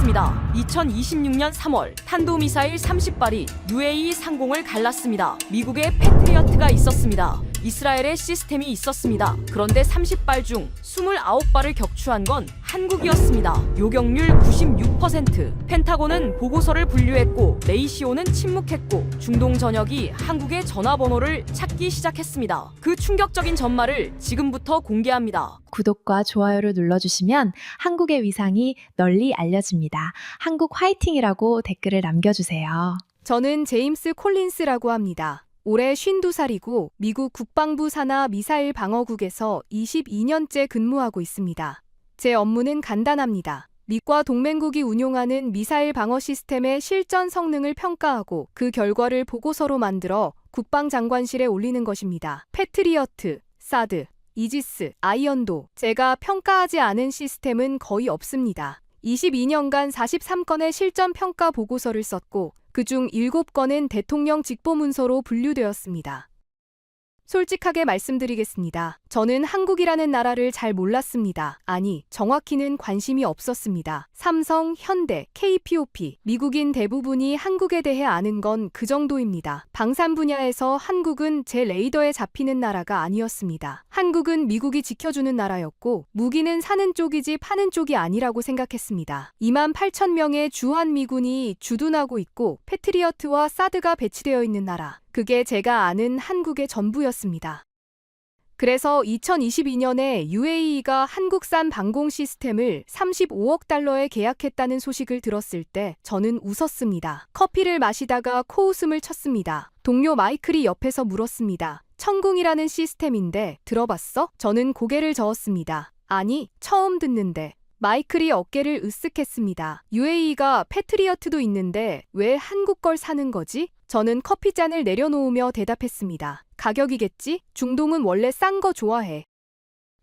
있었습니다. 2026년 3월 탄도미사일 30발이 UAE 상공을 갈랐습니다. 미국의 패트리어트가 있었습니다. 이스라엘의 시스템이 있었습니다. 그런데 30발 중 29발을 격추한 건 한국이었습니다. 요격률 96%. 펜타곤은 보고서를 분류했고 레이시오는 침묵했고 중동 전역이 한국의 전화번호를 찾기 시작했습니다. 그 충격적인 전말을 지금부터 공개합니다. 구독과 좋아요를 눌러주시면 한국의 위상이 널리 알려집니다. 한국 화이팅이라고 댓글을 남겨주세요. 저는 제임스 콜린스라고 합니다. 올해 52살이고 미국 국방부 산하 미사일 방어국에서 22년째 근무하고 있습니다. 제 업무는 간단합니다. 미과 동맹국이 운용하는 미사일 방어 시스템의 실전 성능을 평가하고 그 결과를 보고서로 만들어 국방장관실에 올리는 것입니다. 패트리어트, 사드, 이지스, 아이언도 제가 평가하지 않은 시스템은 거의 없습니다. 22년간 43건의 실전 평가 보고서를 썼고 그중 7건은 대통령 직보문서로 분류되었습니다. 솔직하게 말씀드리겠습니다. 저는 한국이라는 나라를 잘 몰랐습니다. 아니, 정확히는 관심이 없었습니다. 삼성, 현대, KPOP, 미국인 대부분이 한국에 대해 아는 건 그 정도입니다. 방산 분야에서 한국은 제 레이더에 잡히는 나라가 아니었습니다. 한국은 미국이 지켜주는 나라였고 무기는 사는 쪽이지 파는 쪽이 아니라고 생각했습니다. 28,000명의 주한미군이 주둔하고 있고 패트리어트와 사드가 배치되어 있는 나라. 그게 제가 아는 한국의 전부였습니다. 그래서 2022년에 UAE가 한국산 방공 시스템을 35억 달러에 계약했다는 소식을 들었을 때 저는 웃었습니다. 커피를 마시다가 코웃음을 쳤습니다. 동료 마이클이 옆에서 물었습니다. 천궁이라는 시스템인데 들어봤어? 저는 고개를 저었습니다. 아니, 처음 듣는데. 마이클이 어깨를 으쓱했습니다. UAE가 패트리어트도 있는데 왜 한국 걸 사는 거지? 저는 커피잔을 내려놓으며 대답했습니다. 가격이겠지? 중동은 원래 싼 거 좋아해.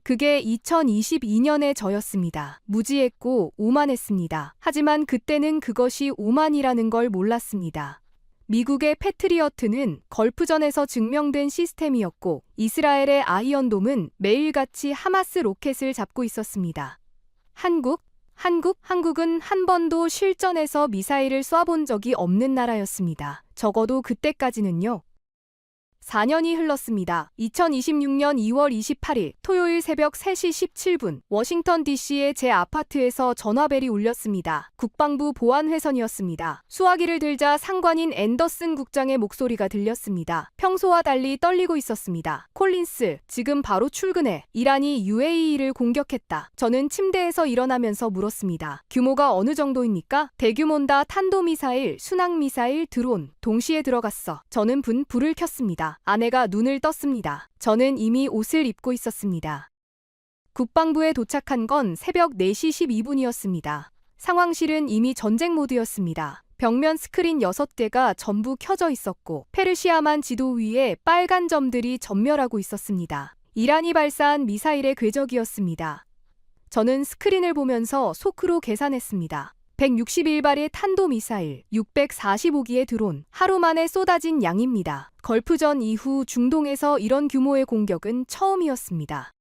그게 2022년의 저였습니다. 무지했고 오만했습니다. 하지만 그때는 그것이 오만이라는 걸 몰랐습니다. 미국의 패트리어트는 걸프전에서 증명된 시스템이었고 이스라엘의 아이언돔은 매일같이 하마스 로켓을 잡고 있었습니다. 한국은 한 번도 실전에서 미사일을 쏴본 적이 없는 나라였습니다. 적어도 그때까지는요. 4년이 흘렀습니다. 2026년 2월 28일 토요일 새벽 3시 17분 워싱턴 DC의 제 아파트에서 전화벨이 울렸습니다. 국방부 보안회선이었습니다. 수화기를 들자 상관인 앤더슨 국장의 목소리가 들렸습니다. 평소와 달리 떨리고 있었습니다. 콜린스, 지금 바로 출근해. 이란이 UAE를 공격했다. 저는 침대에서 일어나면서 물었습니다. 규모가 어느 정도입니까? 대규모다. 탄도미사일, 순항미사일, 드론 동시에 들어갔어. 저는 불을 켰습니다. 아내가 눈을 떴습니다. 저는 이미 옷을 입고 있었습니다. 국방부에 도착한 건 새벽 4시 12분이었습니다. 상황실은 이미 전쟁 모드였습니다. 벽면 스크린 6개가 전부 켜져 있었고 페르시아만 지도 위에 빨간 점들이 전멸하고 있었습니다. 이란이 발사한 미사일의 궤적이었습니다. 저는 스크린을 보면서 속으로 계산했습니다. 161발의 탄도미사일, 645기의 드론, 하루 만에 쏟아진 양입니다. 걸프전 이후 중동에서 이런 규모의 공격은 처음이었습니다.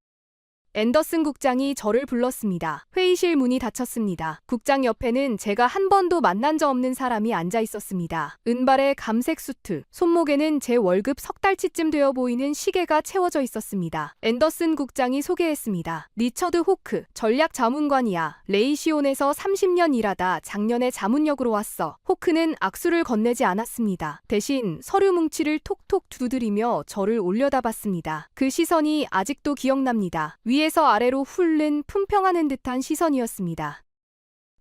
앤더슨 국장이 저를 불렀습니다. 회의실 문이 닫혔습니다. 국장 옆에는 제가 한 번도 만난 적 없는 사람이 앉아 있었습니다. 은발의 감색 수트, 손목에는 제 월급 석 달치쯤 되어 보이는 시계가 채워져 있었습니다. 앤더슨 국장이 소개했습니다. 리처드 호크, 전략 자문관이야. 레이시온에서 30년 일하다 작년에 자문역으로 왔어. 호크는 악수를 건네지 않았습니다. 대신 서류 뭉치를 톡톡 두드리며 저를 올려다봤습니다. 그 시선이 아직도 기억납니다. 위에서 아래로 훑는 품평하는 듯한 시선이었습니다.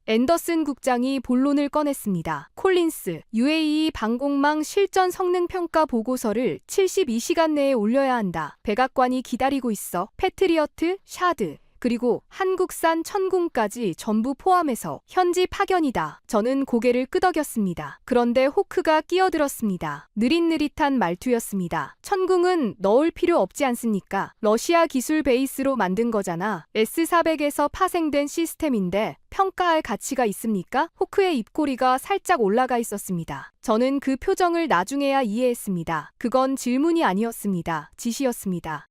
앤더슨 국장이 본론을 꺼냈습니다. 콜린스, UAE 방공망 실전 성능 평가 보고서를 72시간 내에 올려야 한다. 백악관이 기다리고 있어. 패트리어트, 샤드, 그리고 한국산 천궁까지 전부 포함해서 현지 파견이다. 저는 고개를 끄덕였습니다. 그런데 호크가 끼어들었습니다. 느릿느릿한 말투였습니다. 천궁은 넣을 필요 없지 않습니까? 러시아 기술 베이스로 만든 거잖아. S400에서 파생된 시스템인데 평가할 가치가 있습니까? 호크의 입꼬리가 살짝 올라가 있었습니다. 저는 그 표정을 나중에야 이해했습니다. 그건 질문이 아니었습니다. 지시였습니다.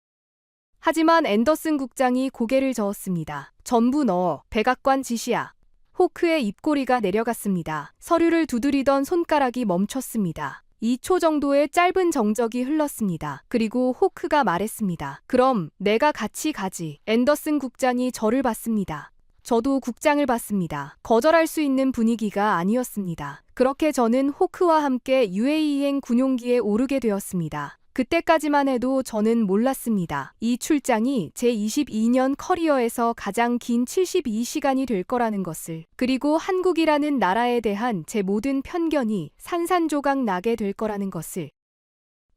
하지만 앤더슨 국장이 고개를 저었습니다. 전부 넣어. 백악관 지시야. 호크의 입꼬리가 내려갔습니다. 서류를 두드리던 손가락이 멈췄습니다. 2초 정도의 짧은 정적이 흘렀습니다. 그리고 호크가 말했습니다. 그럼 내가 같이 가지. 앤더슨 국장이 저를 봤습니다. 저도 국장을 봤습니다. 거절할 수 있는 분위기가 아니었습니다. 그렇게 저는 호크와 함께 UAE행 군용기에 오르게 되었습니다. 그때까지만 해도 저는 몰랐습니다. 이 출장이 제 22년 커리어에서 가장 긴 72시간이 될 거라는 것을. 그리고 한국이라는 나라에 대한 제 모든 편견이 산산조각 나게 될 거라는 것을.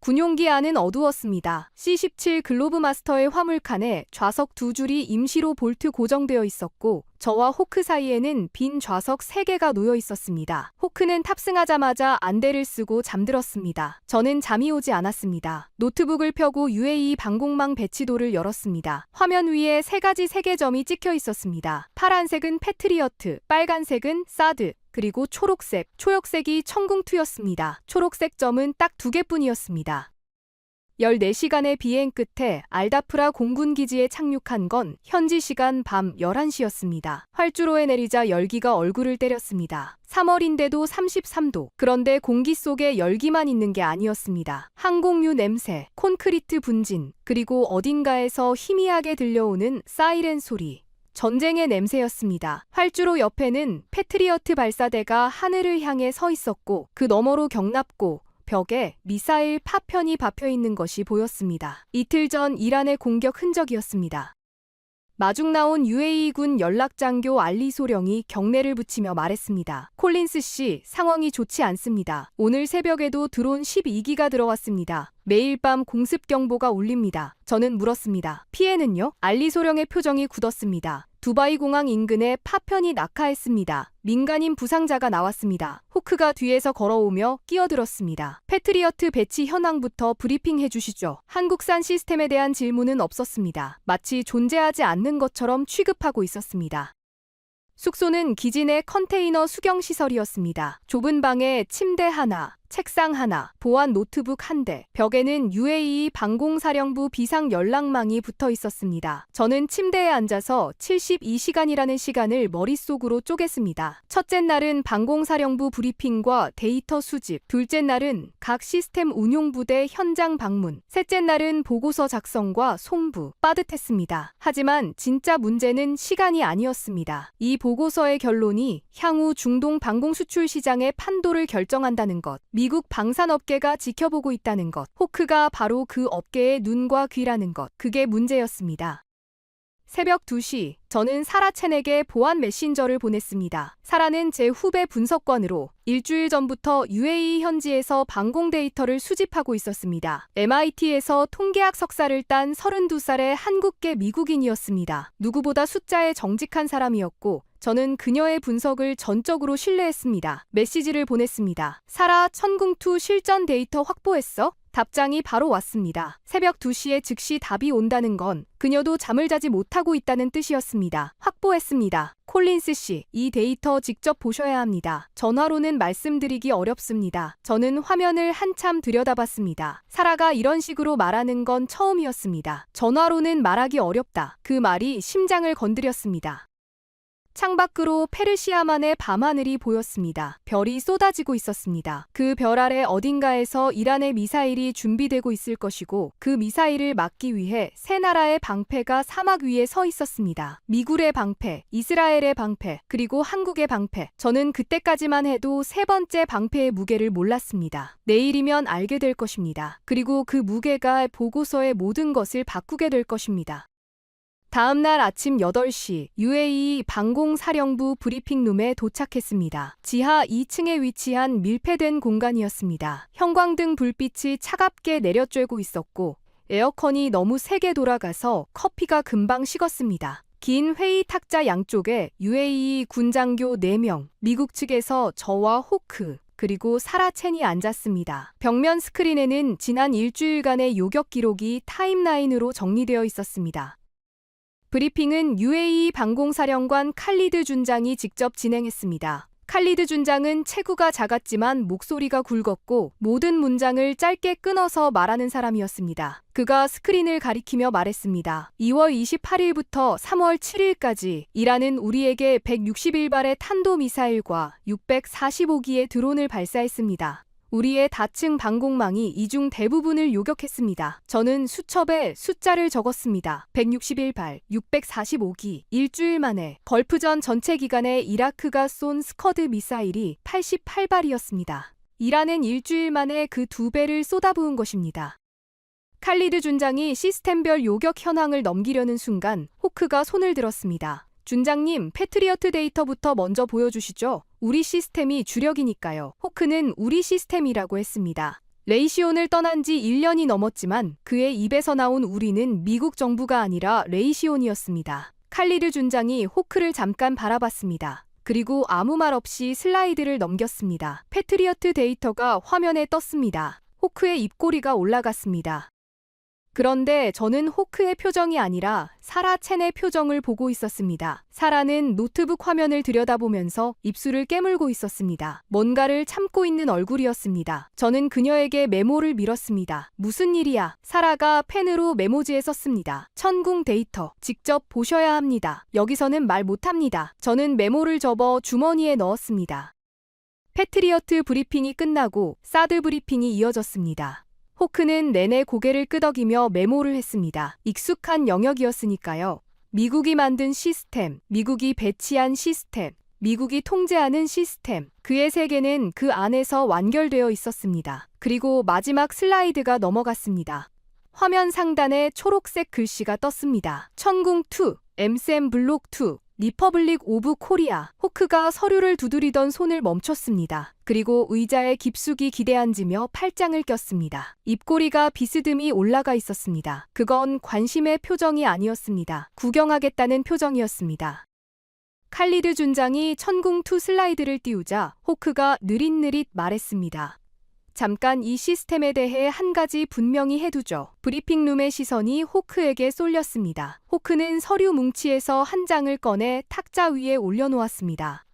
군용기 안은 어두웠습니다. C-17 글로브마스터의 화물칸에 좌석 2줄이 임시로 볼트 고정되어 있었고 저와 호크 사이에는 빈 좌석 3개가 놓여 있었습니다. 호크는 탑승하자마자 안대를 쓰고 잠들었습니다. 저는 잠이 오지 않았습니다. 노트북을 펴고 UAE 방공망 배치도를 열었습니다. 화면 위에 3가지 세계점이 찍혀 있었습니다. 파란색은 패트리어트, 빨간색은 사드, 그리고 초록색이 천궁2였습니다. 초록색 점은 딱 2개뿐이었습니다. 14시간의 비행 끝에 알다프라 공군기지에 착륙한 건 현지 시간 밤 11시였습니다. 활주로에 내리자 열기가 얼굴을 때렸습니다. 3월인데도 33도. 그런데 공기 속에 열기만 있는 게 아니었습니다. 항공유 냄새, 콘크리트 분진, 그리고 어딘가에서 희미하게 들려오는 사이렌 소리. 전쟁의 냄새였습니다. 활주로 옆에는 패트리어트 발사대가 하늘을 향해 서 있었고 그 너머로 경납고 벽에 미사일 파편이 박혀 있는 것이 보였습니다. 이틀 전 이란의 공격 흔적이었습니다. 마중 나온 UAE군 연락장교 알리 소령이 경례를 붙이며 말했습니다. 콜린스 씨, 상황이 좋지 않습니다. 오늘 새벽에도 드론 12기가 들어왔습니다. 매일 밤 공습 경보가 울립니다. 저는 물었습니다. 피해는요? 알리 소령의 표정이 굳었습니다. 두바이 공항 인근에 파편이 낙하했습니다. 민간인 부상자가 나왔습니다. 호크가 뒤에서 걸어오며 끼어들었습니다. 패트리어트 배치 현황부터 브리핑해 주시죠. 한국산 시스템에 대한 질문은 없었습니다. 마치 존재하지 않는 것처럼 취급하고 있었습니다. 숙소는 기지 내 컨테이너 수경시설이었습니다. 좁은 방에 침대 하나, 책상 하나, 보안 노트북 1대, 벽에는 UAE 방공사령부 비상연락망이 붙어 있었습니다. 저는 침대에 앉아서 72시간이라는 시간을 머릿속으로 쪼갰습니다. 첫째 날은 방공사령부 브리핑과 데이터 수집, 둘째 날은 각 시스템 운용부대 현장 방문, 셋째 날은 보고서 작성과 송부, 빠듯했습니다. 하지만 진짜 문제는 시간이 아니었습니다. 이 보고서의 결론이 향후 중동 방공 수출 시장의 판도를 결정한다는 것. 미국 방산업계가 지켜보고 있다는 것. 호크가 바로 그 업계의 눈과 귀라는 것. 그게 문제였습니다. 새벽 2시, 저는 사라 첸에게 보안 메신저를 보냈습니다. 사라는 제 후배 분석관으로 일주일 전부터 UAE 현지에서 방공 데이터를 수집하고 있었습니다. MIT에서 통계학 석사를 딴 32살의 한국계 미국인이었습니다. 누구보다 숫자에 정직한 사람이었고 저는 그녀의 분석을 전적으로 신뢰했습니다. 메시지를 보냈습니다. 사라, 천궁2 실전 데이터 확보했어? 답장이 바로 왔습니다. 새벽 2시에 즉시 답이 온다는 건 그녀도 잠을 자지 못하고 있다는 뜻이었습니다. 확보했습니다. 콜린스 씨, 이 데이터 직접 보셔야 합니다. 전화로는 말씀드리기 어렵습니다. 저는 화면을 한참 들여다봤습니다. 사라가 이런 식으로 말하는 건 처음이었습니다. 전화로는 말하기 어렵다. 그 말이 심장을 건드렸습니다. 창밖으로 페르시아만의 밤하늘이 보였습니다. 별이 쏟아지고 있었습니다. 그 별 아래 어딘가에서 이란의 미사일이 준비되고 있을 것이고 그 미사일을 막기 위해 세 나라의 방패가 사막 위에 서 있었습니다. 미굴의 방패, 이스라엘의 방패, 그리고 한국의 방패. 저는 그때까지만 해도 세 번째 방패의 무게를 몰랐습니다. 내일이면 알게 될 것입니다. 그리고 그 무게가 보고서의 모든 것을 바꾸게 될 것입니다. 다음 날 아침 8시 UAE 방공사령부 브리핑룸에 도착했습니다. 지하 2층에 위치한 밀폐된 공간이었습니다. 형광등 불빛이 차갑게 내려쬐고 있었고 에어컨이 너무 세게 돌아가서 커피가 금방 식었습니다. 긴 회의 탁자 양쪽에 UAE 군장교 4명, 미국 측에서 저와 호크, 그리고 사라 첸이 앉았습니다. 벽면 스크린에는 지난 일주일간의 요격 기록이 타임라인으로 정리되어 있었습니다. 브리핑은 UAE 방공사령관 칼리드 준장이 직접 진행했습니다. 칼리드 준장은 체구가 작았지만 목소리가 굵었고 모든 문장을 짧게 끊어서 말하는 사람이었습니다. 그가 스크린을 가리키며 말했습니다. 2월 28일부터 3월 7일까지 이란은 우리에게 161발의 탄도미사일과 645기의 드론을 발사했습니다. 우리의 다층 방공망이 이 중 대부분을 요격했습니다. 저는 수첩에 숫자를 적었습니다. 161발, 645기, 일주일 만에 걸프전 전체 기간에 이라크가 쏜 스커드 미사일이 88발이었습니다. 이란은 일주일 만에 그 2배를 쏟아부은 것입니다. 칼리드 준장이 시스템별 요격 현황을 넘기려는 순간 호크가 손을 들었습니다. 준장님, 패트리어트 데이터부터 먼저 보여주시죠. 우리 시스템이 주력이니까요. 호크는 우리 시스템이라고 했습니다. 레이시온을 떠난 지 1년이 넘었지만 그의 입에서 나온 우리는 미국 정부가 아니라 레이시온이었습니다. 칼리드 준장이 호크를 잠깐 바라봤습니다. 그리고 아무 말 없이 슬라이드를 넘겼습니다. 패트리어트 데이터가 화면에 떴습니다. 호크의 입꼬리가 올라갔습니다. 그런데 저는 호크의 표정이 아니라 사라 첸의 표정을 보고 있었습니다. 사라는 노트북 화면을 들여다보면서 입술을 깨물고 있었습니다. 뭔가를 참고 있는 얼굴이었습니다. 저는 그녀에게 메모를 밀었습니다. 무슨 일이야? 사라가 펜으로 메모지에 썼습니다. 천궁 데이터, 직접 보셔야 합니다. 여기서는 말 못합니다. 저는 메모를 접어 주머니에 넣었습니다. 패트리어트 브리핑이 끝나고 사드 브리핑이 이어졌습니다. 호크는 내내 고개를 끄덕이며 메모를 했습니다. 익숙한 영역이었으니까요. 미국이 만든 시스템, 미국이 배치한 시스템, 미국이 통제하는 시스템. 그의 세계는 그 안에서 완결되어 있었습니다. 그리고 마지막 슬라이드가 넘어갔습니다. 화면 상단에 초록색 글씨가 떴습니다. 천궁2, 엠셈 블록2, 리퍼블릭 오브 코리아. 호크가 서류를 두드리던 손을 멈췄습니다. 그리고 의자에 깊숙이 기대앉으며 팔짱을 꼈습니다. 입꼬리가 비스듬히 올라가 있었습니다. 그건 관심의 표정이 아니었습니다. 구경하겠다는 표정이었습니다. 칼리드 준장이 천궁2 슬라이드를 띄우자 호크가 느릿느릿 말했습니다. 잠깐 이 시스템에 대해 한 가지 분명히 해두죠. 브리핑룸의 시선이 호크에게 쏠렸습니다. 호크는 서류 뭉치에서 한 장을 꺼내 탁자 위에 올려놓았습니다.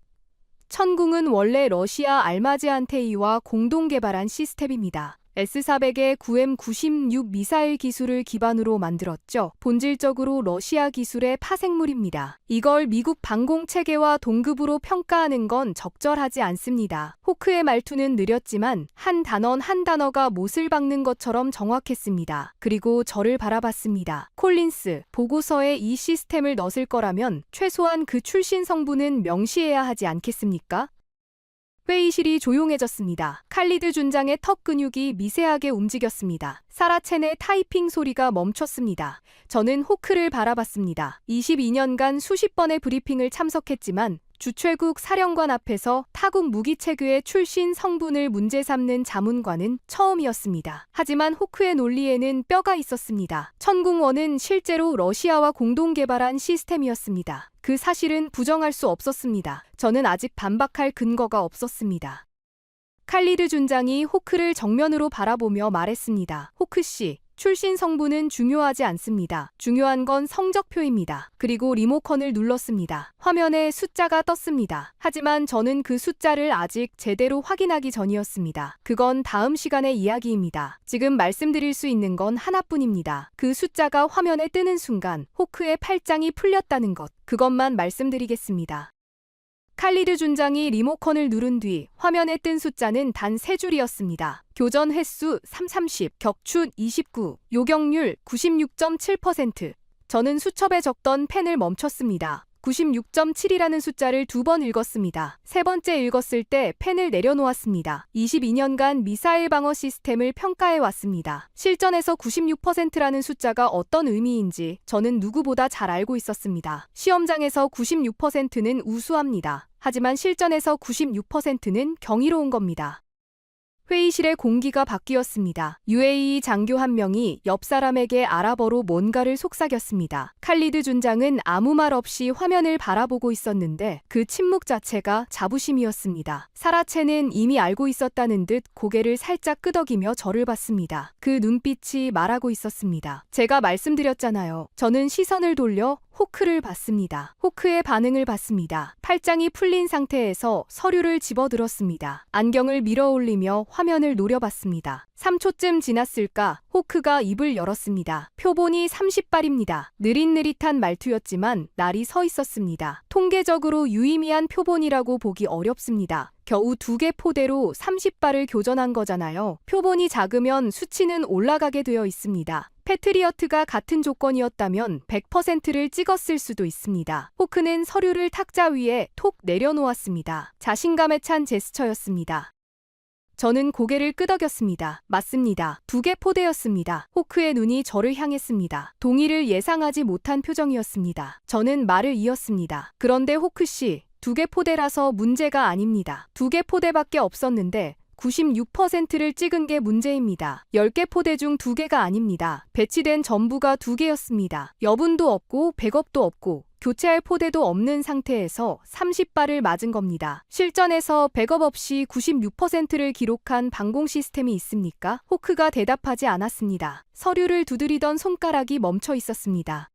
천궁은 원래 러시아 알마즈안테이와 공동 개발한 시스템입니다. S-400의 9M96 미사일 기술을 기반으로 만들었죠. 본질적으로 러시아 기술의 파생물입니다. 이걸 미국 방공체계와 동급으로 평가하는 건 적절하지 않습니다. 호크의 말투는 느렸지만 한 단어가 못을 박는 것처럼 정확했습니다. 그리고 저를 바라봤습니다. 콜린스, 보고서에 이 시스템을 넣을 거라면 최소한 그 출신 성분은 명시해야 하지 않겠습니까? 회의실이 조용해졌습니다. 칼리드 준장의 턱 근육이 미세하게 움직였습니다. 사라 첸의 타이핑 소리가 멈췄습니다. 저는 호크를 바라봤습니다. 22년간 수십 번의 브리핑을 참석했지만 주최국 사령관 앞에서 타국 무기체계의 출신 성분을 문제 삼는 자문관은 처음이었습니다. 하지만 호크의 논리에는 뼈가 있었습니다. 천궁1은 실제로 러시아와 공동 개발한 시스템이었습니다. 그 사실은 부정할 수 없었습니다. 저는 아직 반박할 근거가 없었습니다. 칼리드 준장이 호크를 정면으로 바라보며 말했습니다. 호크 씨, 출신 성분은 중요하지 않습니다. 중요한 건 성적표입니다. 그리고 리모컨을 눌렀습니다. 화면에 숫자가 떴습니다. 하지만 저는 그 숫자를 아직 제대로 확인하기 전이었습니다. 그건 다음 시간의 이야기입니다. 지금 말씀드릴 수 있는 건 하나뿐입니다. 그 숫자가 화면에 뜨는 순간 호크의 팔짱이 풀렸다는 것, 그것만 말씀드리겠습니다. 칼리드 준장이 리모컨을 누른 뒤 화면에 뜬 숫자는 단 3줄이었습니다. 교전 횟수 330, 격추 29, 요격률 96.7%. 저는 수첩에 적던 펜을 멈췄습니다. 96.7이라는 숫자를 2번 읽었습니다. 세 번째 읽었을 때 펜을 내려놓았습니다. 22년간 미사일 방어 시스템을 평가해 왔습니다. 실전에서 96%라는 숫자가 어떤 의미인지 저는 누구보다 잘 알고 있었습니다. 시험장에서 96%는 우수합니다. 하지만 실전에서 96%는 경이로운 겁니다. 회의실의 공기가 바뀌었습니다. UAE 장교 한 명이 옆 사람에게 아랍어로 뭔가를 속삭였습니다. 칼리드 준장은 아무 말 없이 화면을 바라보고 있었는데 그 침묵 자체가 자부심이었습니다. 사라 첸은 이미 알고 있었다는 듯 고개를 살짝 끄덕이며 저를 봤습니다. 그 눈빛이 말하고 있었습니다. 제가 말씀드렸잖아요. 저는 시선을 돌려 호크를 받습니다. 호크의 반응을 봤습니다. 팔짱이 풀린 상태에서 서류를 집어들었습니다. 안경을 밀어 올리며 화면을 노려봤습니다. 3초쯤 지났을까 호크가 입을 열었습니다. 표본이 30발입니다. 느릿느릿한 말투였지만 날이 서 있었습니다. 통계적으로 유의미한 표본이라고 보기 어렵습니다. 겨우 2개 포대로 30발을 교전한 거잖아요. 표본이 작으면 수치는 올라가게 되어 있습니다. 패트리어트가 같은 조건이었다면 100%를 찍었을 수도 있습니다. 호크는 서류를 탁자 위에 톡 내려놓았습니다. 자신감에 찬 제스처였습니다. 저는 고개를 끄덕였습니다. 맞습니다. 2개 포대였습니다. 호크의 눈이 저를 향했습니다. 동의를 예상하지 못한 표정이었습니다. 저는 말을 이었습니다. 그런데 호크 씨, 2개 포대라서 문제가 아닙니다. 2개 포대밖에 없었는데 96%를 찍은 게 문제입니다. 10개 포대 중 2개가 아닙니다. 배치된 전부가 2개였습니다. 여분도 없고 백업도 없고 교체할 포대도 없는 상태에서 30발을 맞은 겁니다. 실전에서 백업 없이 96%를 기록한 방공 시스템이 있습니까? 호크가 대답하지 않았습니다. 서류를 두드리던 손가락이 멈춰 있었습니다.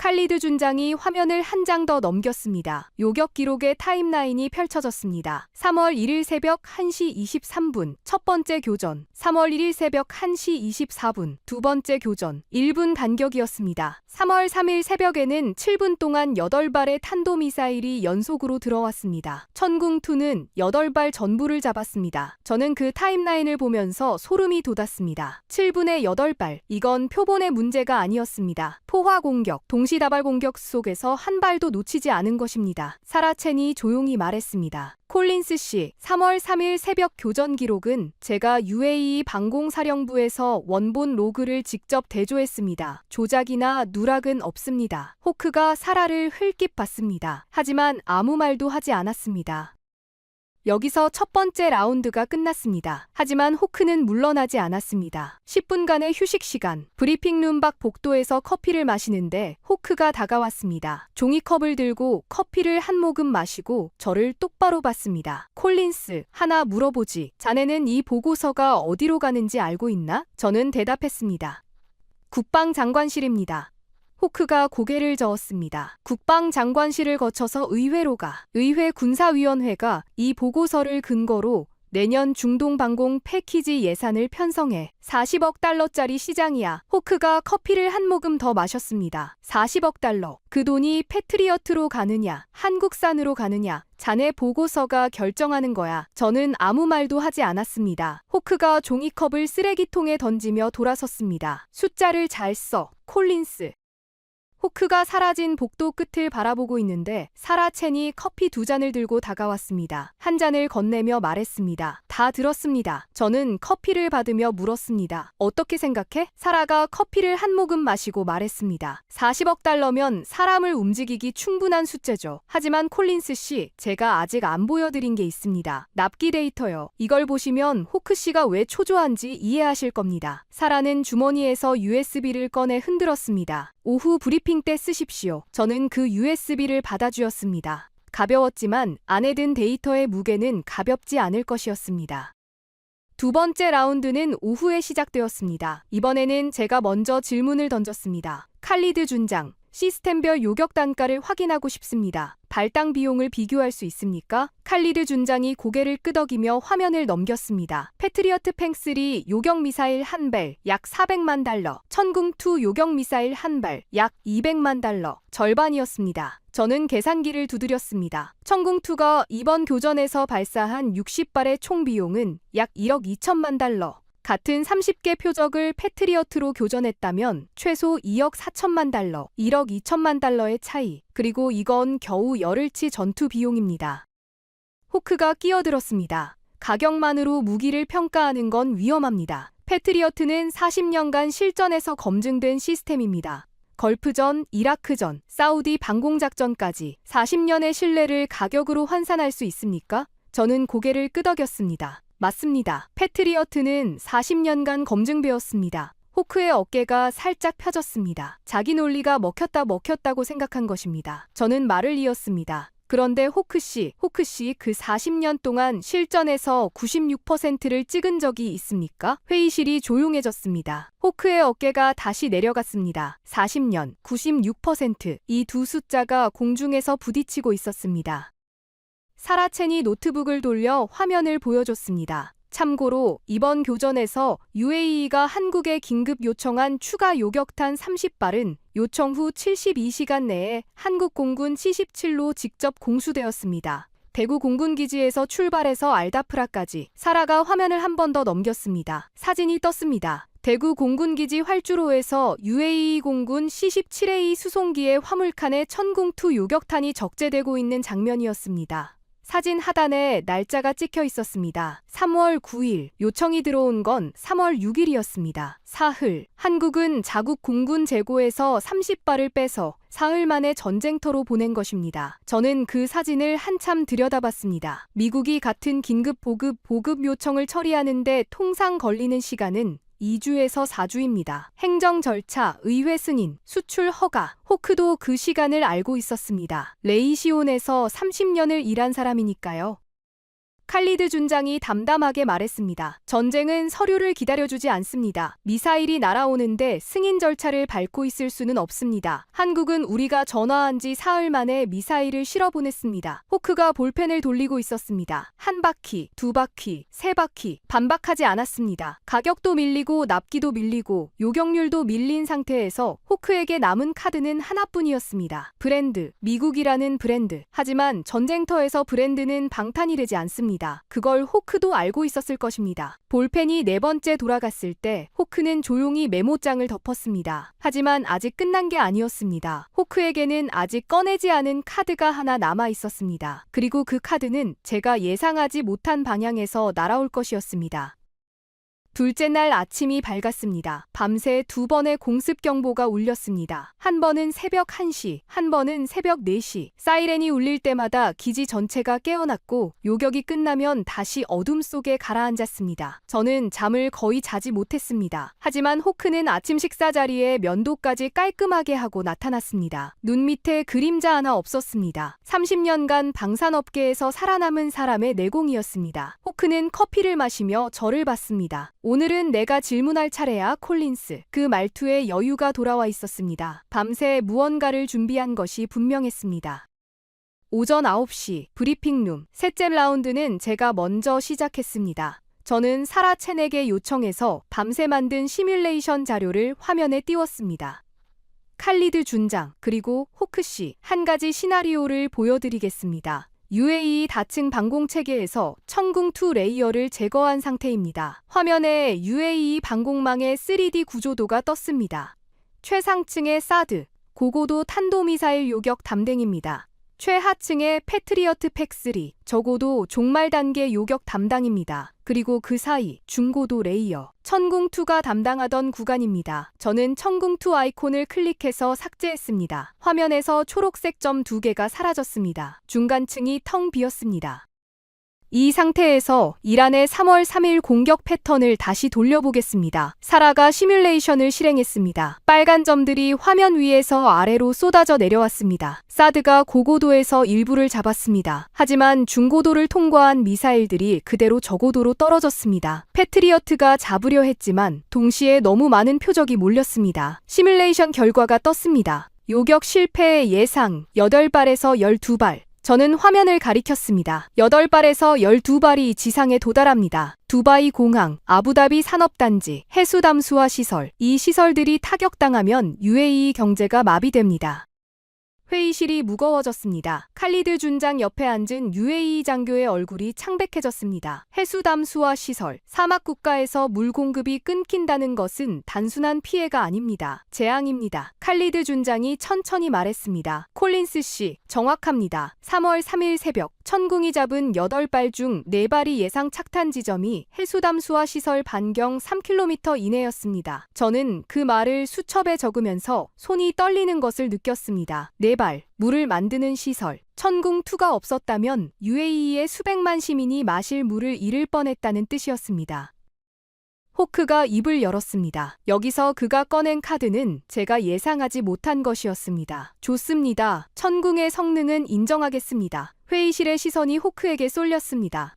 칼리드 준장이 화면을 한 장 더 넘겼습니다. 요격 기록의 타임라인이 펼쳐졌습니다. 3월 1일 새벽 1시 23분 첫 번째 교전, 3월 1일 새벽 1시 24분 두 번째 교전, 1분 간격이었습니다. 3월 3일 새벽에는 7분 동안 8발의 탄도미사일이 연속으로 들어왔습니다. 천궁2는 8발 전부를 잡았습니다. 저는 그 타임라인을 보면서 소름이 돋았습니다. 7분에 8발, 이건 표본의 문제가 아니었습니다. 포화 공격, 동시다발 공격 속에서 한 발도 놓치지 않은 것입니다. 사라 첸이 조용히 말했습니다. 콜린스 씨, 3월 3일 새벽 교전 기록은 제가 UAE 방공사령부에서 원본 로그를 직접 대조했습니다. 조작이나 누락은 없습니다. 호크가 사라를 흘낏 봤습니다. 하지만 아무 말도 하지 않았습니다. 여기서 첫 번째 라운드가 끝났습니다. 하지만 호크는 물러나지 않았습니다. 10분간의 휴식 시간, 브리핑룸 밖 복도에서 커피를 마시는데 호크가 다가왔습니다. 종이컵을 들고 커피를 한 모금 마시고 저를 똑바로 봤습니다. 콜린스, 하나 물어보지. 자네는 이 보고서가 어디로 가는지 알고 있나? 저는 대답했습니다. 국방장관실입니다. 호크가 고개를 저었습니다. 국방장관실을 거쳐서 의회로 가. 의회 군사위원회가 이 보고서를 근거로 내년 중동방공 패키지 예산을 편성해. 40억 달러짜리 시장이야. 호크가 커피를 한 모금 더 마셨습니다. 40억 달러. 그 돈이 패트리어트로 가느냐, 한국산으로 가느냐, 자네 보고서가 결정하는 거야. 저는 아무 말도 하지 않았습니다. 호크가 종이컵을 쓰레기통에 던지며 돌아섰습니다. 숫자를 잘 써, 콜린스. 호크가 사라진 복도 끝을 바라보고 있는데 사라 첸이 커피 2잔을 들고 다가왔습니다. 한 잔을 건네며 말했습니다. 다 들었습니다. 저는 커피를 받으며 물었습니다. 어떻게 생각해? 사라가 커피를 한 모금 마시고 말했습니다. 40억 달러면 사람을 움직이기 충분한 숫자죠. 하지만 콜린스 씨, 제가 아직 안 보여드린 게 있습니다. 납기 데이터요. 이걸 보시면 호크 씨가 왜 초조한지 이해하실 겁니다. 사라는 주머니에서 USB를 꺼내 흔들었습니다. 오후 브리핑 때 쓰십시오. 저는 그 USB를 받아주었습니다. 가벼웠지만 안에 든 데이터의 무게는 가볍지 않을 것이었습니다. 두 번째 라운드는 오후에 시작되었습니다. 이번에는 제가 먼저 질문을 던졌습니다. 칼리드 준장, 시스템별 요격 단가를 확인하고 싶습니다. 발당 비용을 비교할 수 있습니까? 칼리드 준장이 고개를 끄덕이며 화면을 넘겼습니다. 패트리어트 팽3 요격 미사일 한 발, 약 400만 달러. 천궁2 요격 미사일 한 발, 약 200만 달러. 절반이었습니다. 저는 계산기를 두드렸습니다. 천궁2가 이번 교전에서 발사한 60발의 총 비용은 약 1억 2천만 달러. 같은 30개 표적을 패트리어트로 교전했다면 최소 2억 4천만 달러, 1억 2천만 달러의 차이. 그리고 이건 겨우 열흘치 전투 비용입니다. 호크가 끼어들었습니다. 가격만으로 무기를 평가하는 건 위험합니다. 패트리어트는 40년간 실전에서 검증된 시스템입니다. 걸프전, 이라크전, 사우디 방공작전까지 40년의 신뢰를 가격으로 환산할 수 있습니까? 저는 고개를 끄덕였습니다. 맞습니다. 패트리어트는 40년간 검증되었습니다. 호크의 어깨가 살짝 펴졌습니다. 자기 논리가 먹혔다고 생각한 것입니다. 저는 말을 이었습니다. 그런데 호크씨 그 40년 동안 실전에서 96%를 찍은 적이 있습니까? 회의실이 조용해졌습니다. 호크의 어깨가 다시 내려갔습니다. 40년, 96%. 이 두 숫자가 공중에서 부딪히고 있었습니다. 사라 첸이 노트북을 돌려 화면을 보여줬습니다. 참고로 이번 교전에서 UAE가 한국에 긴급 요청한 추가 요격탄 30발은 요청 후 72시간 내에 한국 공군 C-17로 직접 공수되었습니다. 대구 공군기지에서 출발해서 알다프라까지 사라가 화면을 한 번 더 넘겼습니다. 사진이 떴습니다. 대구 공군기지 활주로에서 UAE 공군 C-17A 수송기의 화물칸에 천궁2 요격탄이 적재되고 있는 장면이었습니다. 사진 하단에 날짜가 찍혀 있었습니다. 3월 9일, 요청이 들어온 건 3월 6일이었습니다. 사흘, 한국은 자국 공군 재고에서 30발을 빼서 사흘 만에 전쟁터로 보낸 것입니다. 저는 그 사진을 한참 들여다봤습니다. 미국이 같은 긴급 보급 요청을 처리하는데 통상 걸리는 시간은 2주에서 4주입니다. 행정 절차, 의회 승인, 수출 허가, 호크도 그 시간을 알고 있었습니다. 레이시온에서 30년을 일한 사람이니까요. 칼리드 준장이 담담하게 말했습니다. 전쟁은 서류를 기다려주지 않습니다. 미사일이 날아오는데 승인 절차를 밟고 있을 수는 없습니다. 한국은 우리가 전화한 지 사흘 만에 미사일을 실어보냈습니다. 호크가 볼펜을 돌리고 있었습니다. 한 바퀴, 두 바퀴, 세 바퀴, 반박하지 않았습니다. 가격도 밀리고 납기도 밀리고 요격률도 밀린 상태에서 호크에게 남은 카드는 하나뿐이었습니다. 브랜드, 미국이라는 브랜드. 하지만 전쟁터에서 브랜드는 방탄이 되지 않습니다. 그걸 호크도 알고 있었을 것입니다. 볼펜이 네 번째 돌아갔을 때 호크는 조용히 메모장을 덮었습니다. 하지만 아직 끝난 게 아니었습니다. 호크에게는 아직 꺼내지 않은 카드가 하나 남아 있었습니다. 그리고 그 카드는 제가 예상하지 못한 방향에서 날아올 것이었습니다. 둘째 날 아침이 밝았습니다. 밤새 두 번의 공습 경보가 울렸습니다. 한 번은 새벽 1시, 한 번은 새벽 4시. 사이렌이 울릴 때마다 기지 전체가 깨어났고 요격이 끝나면 다시 어둠 속에 가라앉았습니다. 저는 잠을 거의 자지 못했습니다. 하지만 호크는 아침 식사 자리에 면도까지 깔끔하게 하고 나타났습니다. 눈 밑에 그림자 하나 없었습니다. 30년간 방산업계에서 살아남은 사람의 내공이었습니다. 호크는 커피를 마시며 저를 봤습니다. 오늘은 내가 질문할 차례야, 콜린스. 그 말투에 여유가 돌아와 있었습니다. 밤새 무언가를 준비한 것이 분명했습니다. 오전 9시, 브리핑룸. 셋째 라운드는 제가 먼저 시작했습니다. 저는 사라 첸에게 요청해서 밤새 만든 시뮬레이션 자료를 화면에 띄웠습니다. 칼리드 준장, 그리고 호크씨, 한 가지 시나리오를 보여드리겠습니다. UAE 다층 방공체계에서 천궁2 레이어를 제거한 상태입니다. 화면에 UAE 방공망의 3D 구조도가 떴습니다. 최상층의 사드, 고고도 탄도미사일 요격 담당입니다. 최하층의 패트리어트 팩3, 적어도 종말 단계 요격 담당입니다. 그리고 그 사이 중고도 레이어, 천궁2가 담당하던 구간입니다. 저는 천궁2 아이콘을 클릭해서 삭제했습니다. 화면에서 초록색 점 2개가 사라졌습니다. 중간층이 텅 비었습니다. 이 상태에서 이란의 3월 3일 공격 패턴을 다시 돌려보겠습니다. 사라가 시뮬레이션을 실행했습니다. 빨간 점들이 화면 위에서 아래로 쏟아져 내려왔습니다. 사드가 고고도에서 일부를 잡았습니다. 하지만 중고도를 통과한 미사일들이 그대로 저고도로 떨어졌습니다. 패트리어트가 잡으려 했지만 동시에 너무 많은 표적이 몰렸습니다. 시뮬레이션 결과가 떴습니다. 요격 실패의 예상 8발에서 12발. 저는 화면을 가리켰습니다. 8발에서 12발이 지상에 도달합니다. 두바이 공항, 아부다비 산업단지, 해수담수화 시설. 이 시설들이 타격당하면 UAE 경제가 마비됩니다. 회의실이 무거워졌습니다. 칼리드 준장 옆에 앉은 UAE 장교의 얼굴이 창백해졌습니다. 해수담수화 시설, 사막국가에서 물 공급이 끊긴다는 것은 단순한 피해가 아닙니다. 재앙입니다. 칼리드 준장이 천천히 말했습니다. 콜린스 씨, 정확합니다. 3월 3일 새벽, 천궁이 잡은 8발 중 4발이 예상 착탄 지점이 해수담수화 시설 반경 3km 이내였습니다. 저는 그 말을 수첩에 적으면서 손이 떨리는 것을 느꼈습니다. 4발, 물을 만드는 시설. 천궁2가 없었다면 UAE의 수백만 시민이 마실 물을 잃을 뻔했다는 뜻이었습니다. 호크가 입을 열었습니다. 여기서 그가 꺼낸 카드는 제가 예상하지 못한 것이었습니다. 좋습니다. 천궁의 성능은 인정하겠습니다. 회의실의 시선이 호크에게 쏠렸습니다.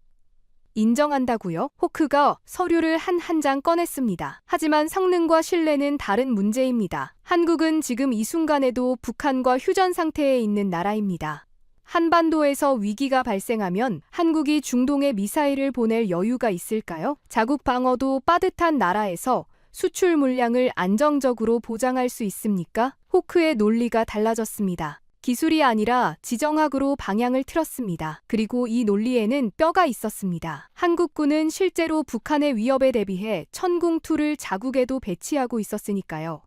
인정한다고요? 호크가 서류를 한 장 꺼냈습니다. 하지만 성능과 신뢰는 다른 문제입니다. 한국은 지금 이 순간에도 북한과 휴전 상태에 있는 나라입니다. 한반도에서 위기가 발생하면 한국이 중동에 미사일을 보낼 여유가 있을까요? 자국 방어도 빠듯한 나라에서 수출 물량을 안정적으로 보장할 수 있습니까? 호크의 논리가 달라졌습니다. 기술이 아니라 지정학으로 방향을 틀었습니다. 그리고 이 논리에는 뼈가 있었습니다. 한국군은 실제로 북한의 위협에 대비해 천궁2를 자국에도 배치하고 있었으니까요.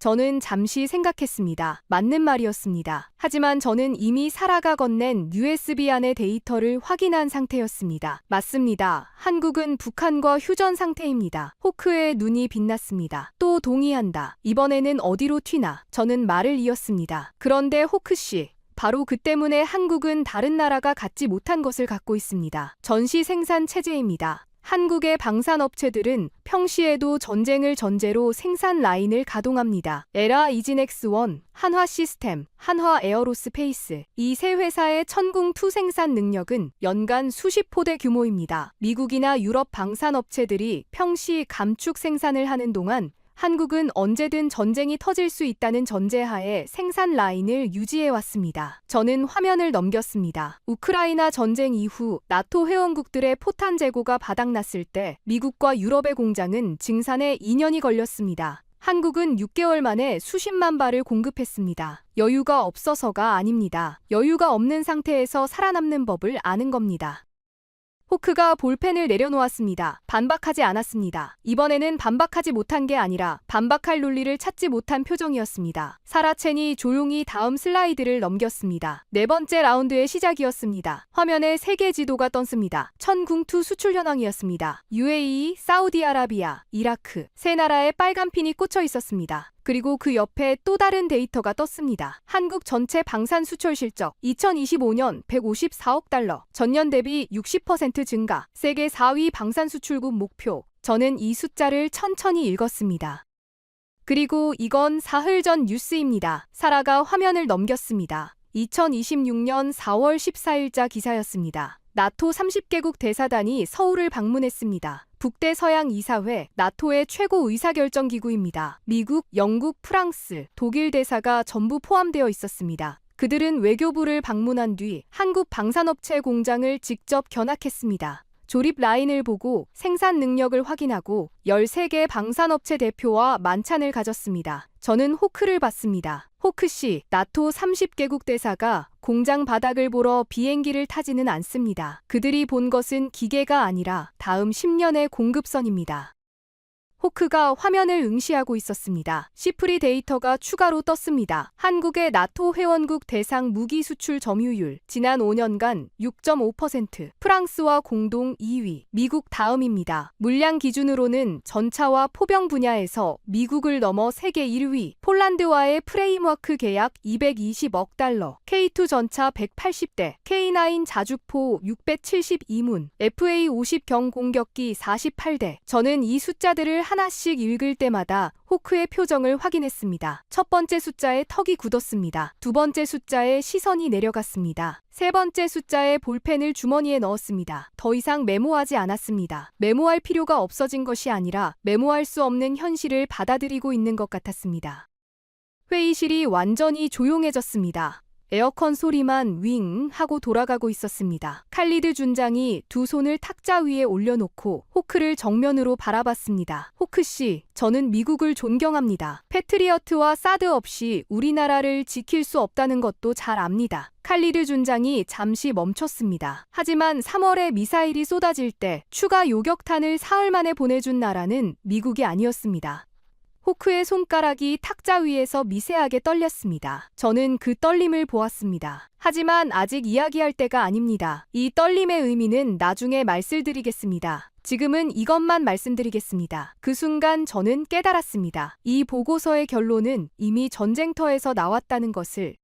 저는 잠시 생각했습니다. 맞는 말이었습니다. 하지만 저는 이미 사라가 건넨 USB 안의 데이터를 확인한 상태였습니다. 맞습니다. 한국은 북한과 휴전 상태입니다. 호크의 눈이 빛났습니다. 또 동의한다. 이번에는 어디로 튀나? 저는 말을 이었습니다. 그런데 호크씨, 바로 그 때문에 한국은 다른 나라가 갖지 못한 것을 갖고 있습니다. 전시 생산 체제입니다. 한국의 방산업체들은 평시에도 전쟁을 전제로 생산 라인을 가동합니다. 에라 이지넥스1, 한화 시스템, 한화 에어로스페이스, 이 세 회사의 천궁2 생산 능력은 연간 수십 포대 규모입니다. 미국이나 유럽 방산업체들이 평시 감축 생산을 하는 동안 한국은 언제든 전쟁이 터질 수 있다는 전제하에 생산 라인을 유지해왔습니다. 저는 화면을 넘겼습니다. 우크라이나 전쟁 이후 나토 회원국들의 포탄 재고가 바닥났을 때 미국과 유럽의 공장은 증산에 2년이 걸렸습니다. 한국은 6개월 만에 수십만 발을 공급했습니다. 여유가 없어서가 아닙니다. 여유가 없는 상태에서 살아남는 법을 아는 겁니다. 호크가 볼펜을 내려놓았습니다. 반박하지 않았습니다. 이번에는 반박하지 못한 게 아니라 반박할 논리를 찾지 못한 표정이었습니다. 사라첸이 조용히 다음 슬라이드를 넘겼습니다. 네 번째 라운드의 시작이었습니다. 화면에 세계 지도가 떴습니다. 천궁2 수출 현황이었습니다. UAE, 사우디아라비아, 이라크 세 나라에 빨간 핀이 꽂혀 있었습니다. 그리고 그 옆에 또 다른 데이터가 떴습니다. 한국 전체 방산 수출 실적 2025년 154억 달러, 전년 대비 60% 증가, 세계 4위 방산 수출국 목표. 저는 이 숫자를 천천히 읽었습니다. 그리고 이건 사흘 전 뉴스입니다. 사라가 화면을 넘겼습니다. 2026년 4월 14일자 기사였습니다. 나토 30개국 대사단이 서울을 방문했습니다. 북대서양 이사회, 나토의 최고 의사결정기구입니다. 미국, 영국, 프랑스, 독일 대사가 전부 포함되어 있었습니다. 그들은 외교부를 방문한 뒤 한국 방산업체 공장을 직접 견학했습니다. 조립 라인을 보고 생산 능력을 확인하고 13개 방산업체 대표와 만찬을 가졌습니다. 저는 호크를 봤습니다. 호크씨, 나토 30개국 대사가 공장 바닥을 보러 비행기를 타지는 않습니다. 그들이 본 것은 기계가 아니라 다음 10년의 공급선입니다. 호크가 화면을 응시하고 있었습니다. 시프리 데이터가 추가로 떴습니다. 한국의 나토 회원국 대상 무기 수출 점유율 지난 5년간 6.5%, 프랑스와 공동 2위, 미국 다음입니다. 물량 기준으로는 전차와 포병 분야에서 미국을 넘어 세계 1위, 폴란드와의 프레임워크 계약 220억 달러, K2 전차 180대, K9 자주포 672문, FA-50 경공격기 48대. 저는 이 숫자들을 하나씩 읽을 때마다 호크의 표정을 확인했습니다. 첫 번째 숫자에 턱이 굳었습니다. 두 번째 숫자에 시선이 내려갔습니다. 세 번째 숫자에 볼펜을 주머니에 넣었습니다. 더 이상 메모하지 않았습니다. 메모할 필요가 없어진 것이 아니라 메모할 수 없는 현실을 받아들이고 있는 것 같았습니다. 회의실이 완전히 조용해졌습니다. 에어컨 소리만 윙 하고 돌아가고 있었습니다. 칼리드 준장이 두 손을 탁자 위에 올려놓고 호크를 정면으로 바라봤습니다. 호크씨, 저는 미국을 존경합니다. 패트리어트와 사드 없이 우리나라를 지킬 수 없다는 것도 잘 압니다. 칼리드 준장이 잠시 멈췄습니다. 하지만 3월에 미사일이 쏟아질 때 추가 요격탄을 사흘 만에 보내준 나라는 미국이 아니었습니다. 호크의 손가락이 탁자 위에서 미세하게 떨렸습니다. 저는 그 떨림을 보았습니다. 하지만 아직 이야기할 때가 아닙니다. 이 떨림의 의미는 나중에 말씀드리겠습니다. 지금은 이것만 말씀드리겠습니다. 그 순간 저는 깨달았습니다. 이 보고서의 결론은 이미 전쟁터에서 나왔다는 것을.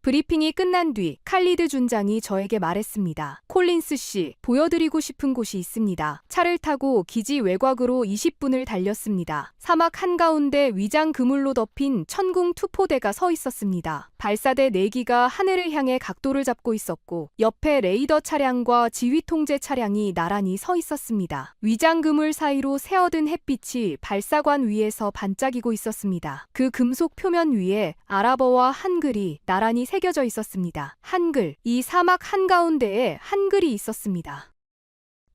브리핑이 끝난 뒤 칼리드 준장이 저에게 말했습니다. 콜린스 씨, 보여드리고 싶은 곳이 있습니다. 차를 타고 기지 외곽으로 20분을 달렸습니다. 사막 한가운데 위장 그물로 덮인 천궁 투포대가 서 있었습니다. 발사대 4기가 하늘을 향해 각도를 잡고 있었고 옆에 레이더 차량과 지휘 통제 차량이 나란히 서 있었습니다. 위장 그물 사이로 새어든 햇빛이 발사관 위에서 반짝이고 있었습니다. 그 금속 표면 위에 아랍어와 한글이 나란히 새겨져 있었습니다. 한글, 이 사막 한가운데에 한글이 있었습니다.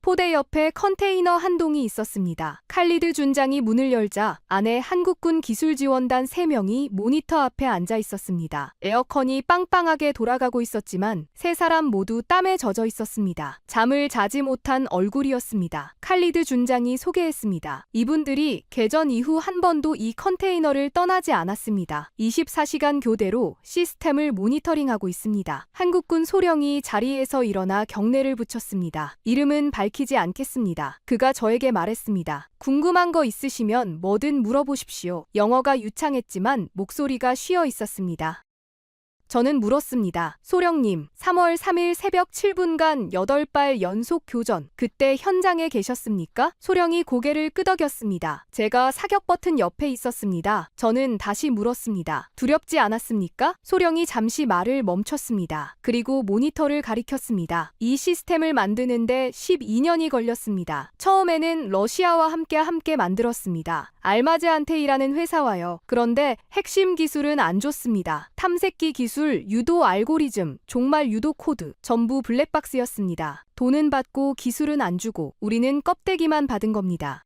포대 옆에 컨테이너 한 동이 있었습니다. 칼리드 준장이 문을 열자 안에 한국군 기술지원단 3명이 모니터 앞에 앉아 있었습니다. 에어컨이 빵빵하게 돌아가고 있었지만 3사람 모두 땀에 젖어 있었습니다. 잠을 자지 못한 얼굴이었습니다. 칼리드 준장이 소개했습니다. 이분들이 개전 이후 한 번도 이 컨테이너를 떠나지 않았습니다. 24시간 교대로 시스템을 모니터링하고 있습니다. 한국군 소령이 자리에서 일어나 경례를 붙였습니다. 이름은 밝히지 않겠습니다. 그가 저에게 말했습니다. 궁금한 거 있으시면 뭐든 물어보십시오. 영어가 유창했지만 목소리가 쉬어 있었습니다. 저는 물었습니다. 소령님, 3월 3일 새벽 7분간 8발 연속 교전, 그때 현장에 계셨습니까? 소령이 고개를 끄덕였습니다. 제가 사격 버튼 옆에 있었습니다. 저는 다시 물었습니다. 두렵지 않았습니까? 소령이 잠시 말을 멈췄습니다. 그리고 모니터를 가리켰습니다. 이 시스템을 만드는데 12년이 걸렸습니다. 처음에는 러시아와 함께 만들었습니다. 알마즈한테이라는 회사와요. 그런데 핵심 기술은 안 좋습니다. 탐색기 기술, 유도 알고리즘, 종말 유도 코드, 전부 블랙박스였습니다. 돈은 받고 기술은 안 주고 우리는 껍데기만 받은 겁니다.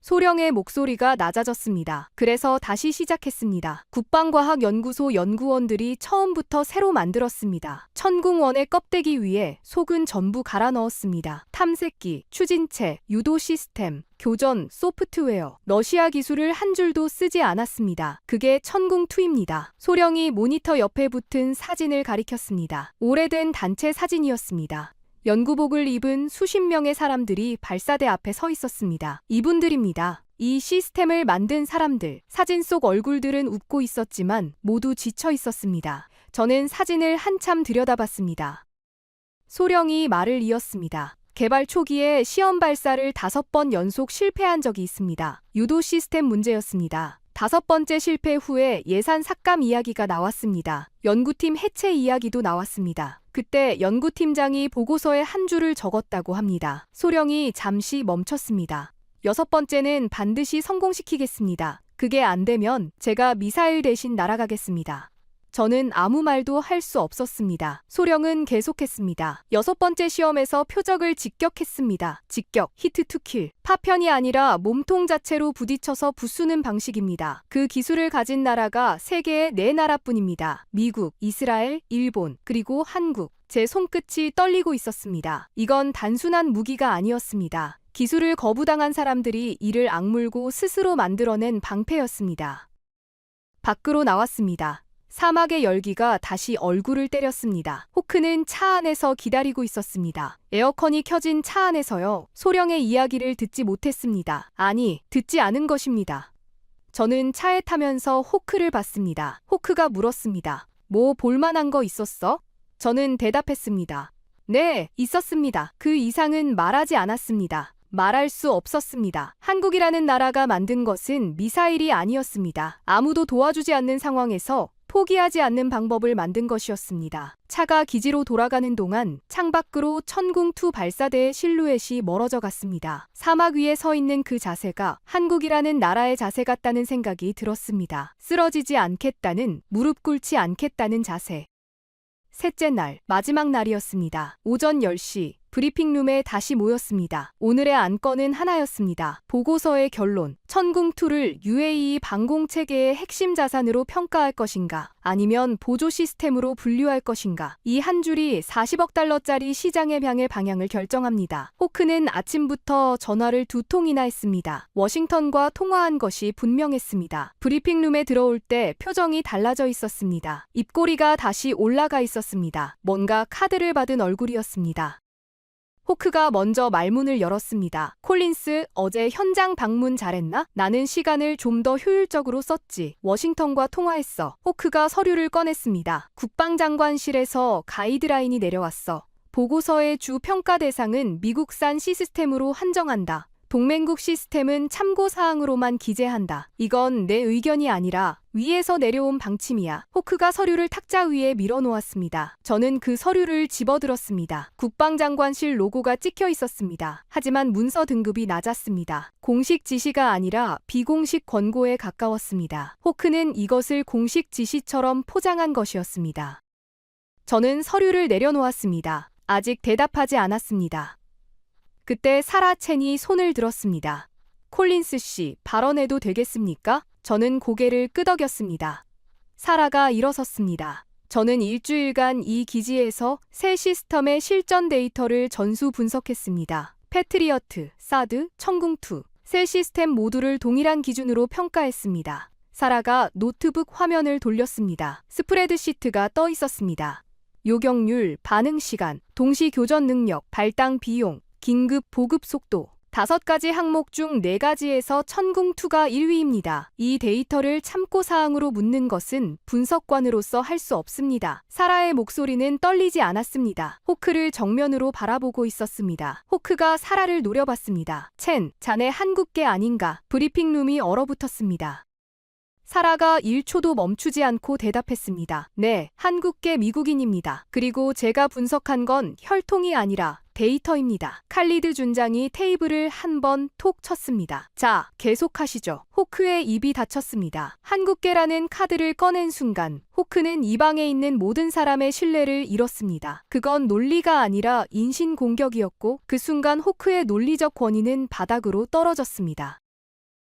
소령의 목소리가 낮아졌습니다. 그래서 다시 시작했습니다. 국방과학연구소 연구원들이 처음부터 새로 만들었습니다. 천궁원의 껍데기 위에 속은 전부 갈아 넣었습니다. 탐색기, 추진체, 유도 시스템, 교전, 소프트웨어, 러시아 기술을 한 줄도 쓰지 않았습니다. 그게 천궁2입니다. 소령이 모니터 옆에 붙은 사진을 가리켰습니다. 오래된 단체 사진이었습니다. 연구복을 입은 수십 명의 사람들이 발사대 앞에 서 있었습니다. 이분들입니다. 이 시스템을 만든 사람들. 사진 속 얼굴들은 웃고 있었지만 모두 지쳐 있었습니다. 저는 사진을 한참 들여다봤습니다. 소령이 말을 이었습니다. 개발 초기에 시험 발사를 5번 연속 실패한 적이 있습니다. 유도 시스템 문제였습니다. 5번째 실패 후에 예산 삭감 이야기가 나왔습니다. 연구팀 해체 이야기도 나왔습니다. 그때 연구팀장이 보고서에 한 줄을 적었다고 합니다. 소령이 잠시 멈췄습니다. 6번째는 반드시 성공시키겠습니다. 그게 안 되면 제가 미사일 대신 날아가겠습니다. 저는 아무 말도 할 수 없었습니다. 소령은 계속했습니다. 6번째 시험에서 표적을 직격했습니다. 직격, 히트 투 킬. 파편이 아니라 몸통 자체로 부딪혀서 부수는 방식입니다. 그 기술을 가진 나라가 세계에 4나라뿐입니다. 미국, 이스라엘, 일본, 그리고 한국. 제 손끝이 떨리고 있었습니다. 이건 단순한 무기가 아니었습니다. 기술을 거부당한 사람들이 이를 악물고 스스로 만들어낸 방패였습니다. 밖으로 나왔습니다. 사막의 열기가 다시 얼굴을 때렸습니다. 호크는 차 안에서 기다리고 있었습니다. 에어컨이 켜진 차 안에서요. 소령의 이야기를 듣지 못했습니다. 아니, 듣지 않은 것입니다. 저는 차에 타면서 호크를 봤습니다. 호크가 물었습니다. 뭐 볼만한 거 있었어? 저는 대답했습니다. 네, 있었습니다. 그 이상은 말하지 않았습니다. 말할 수 없었습니다. 한국이라는 나라가 만든 것은 미사일이 아니었습니다. 아무도 도와주지 않는 상황에서 포기하지 않는 방법을 만든 것이었습니다. 차가 기지로 돌아가는 동안 창밖으로 천궁2 발사대의 실루엣이 멀어져 갔습니다. 사막 위에 서 있는 그 자세가 한국이라는 나라의 자세 같다는 생각이 들었습니다. 쓰러지지 않겠다는, 무릎 꿇지 않겠다는 자세. 셋째 날, 마지막 날이었습니다. 오전 10시. 브리핑룸에 다시 모였습니다. 오늘의 안건은 하나였습니다. 보고서의 결론. 천궁2를 UAE 방공체계의 핵심 자산으로 평가할 것인가, 아니면 보조 시스템으로 분류할 것인가. 이 한 줄이 40억 달러짜리 시장의 방향을 결정합니다. 호크는 아침부터 전화를 2통이나 했습니다. 워싱턴과 통화한 것이 분명했습니다. 브리핑룸에 들어올 때 표정이 달라져 있었습니다. 입꼬리가 다시 올라가 있었습니다. 뭔가 카드를 받은 얼굴이었습니다. 호크가 먼저 말문을 열었습니다. 콜린스, 어제 현장 방문 잘했나? 나는 시간을 좀 더 효율적으로 썼지. 워싱턴과 통화했어. 호크가 서류를 꺼냈습니다. 국방장관실에서 가이드라인이 내려왔어. 보고서의 주 평가 대상은 미국산 시스템으로 한정한다. 동맹국 시스템은 참고사항으로만 기재한다. 이건 내 의견이 아니라 위에서 내려온 방침이야. 호크가 서류를 탁자 위에 밀어놓았습니다. 저는 그 서류를 집어들었습니다. 국방장관실 로고가 찍혀 있었습니다. 하지만 문서 등급이 낮았습니다. 공식 지시가 아니라 비공식 권고에 가까웠습니다. 호크는 이것을 공식 지시처럼 포장한 것이었습니다. 저는 서류를 내려놓았습니다. 아직 대답하지 않았습니다. 그때 사라 첸이 손을 들었습니다. 콜린스 씨, 발언해도 되겠습니까? 저는 고개를 끄덕였습니다. 사라가 일어섰습니다. 저는 일주일간 이 기지에서 새 시스템의 실전 데이터를 전수 분석했습니다. 패트리어트, 사드, 천궁2, 새 시스템 모두를 동일한 기준으로 평가했습니다. 사라가 노트북 화면을 돌렸습니다. 스프레드시트가 떠 있었습니다. 요격률, 반응 시간, 동시 교전 능력, 발당 비용, 긴급 보급 속도, 5가지 항목 중 4가지에서 천궁2가 1위입니다. 이 데이터를 참고사항으로 묻는 것은 분석관으로서 할 수 없습니다. 사라의 목소리는 떨리지 않았습니다. 호크를 정면으로 바라보고 있었습니다. 호크가 사라를 노려봤습니다. 첸, 자네 한국계 아닌가? 브리핑룸이 얼어붙었습니다. 사라가 1초도 멈추지 않고 대답했습니다. 네, 한국계 미국인입니다. 그리고 제가 분석한 건 혈통이 아니라 데이터입니다. 칼리드 준장이 테이블을 한 번 톡 쳤습니다. 자, 계속하시죠. 호크의 입이 닫혔습니다. 한국계라는 카드를 꺼낸 순간 호크는 이 방에 있는 모든 사람의 신뢰를 잃었습니다. 그건 논리가 아니라 인신공격이었고 그 순간 호크의 논리적 권위는 바닥으로 떨어졌습니다.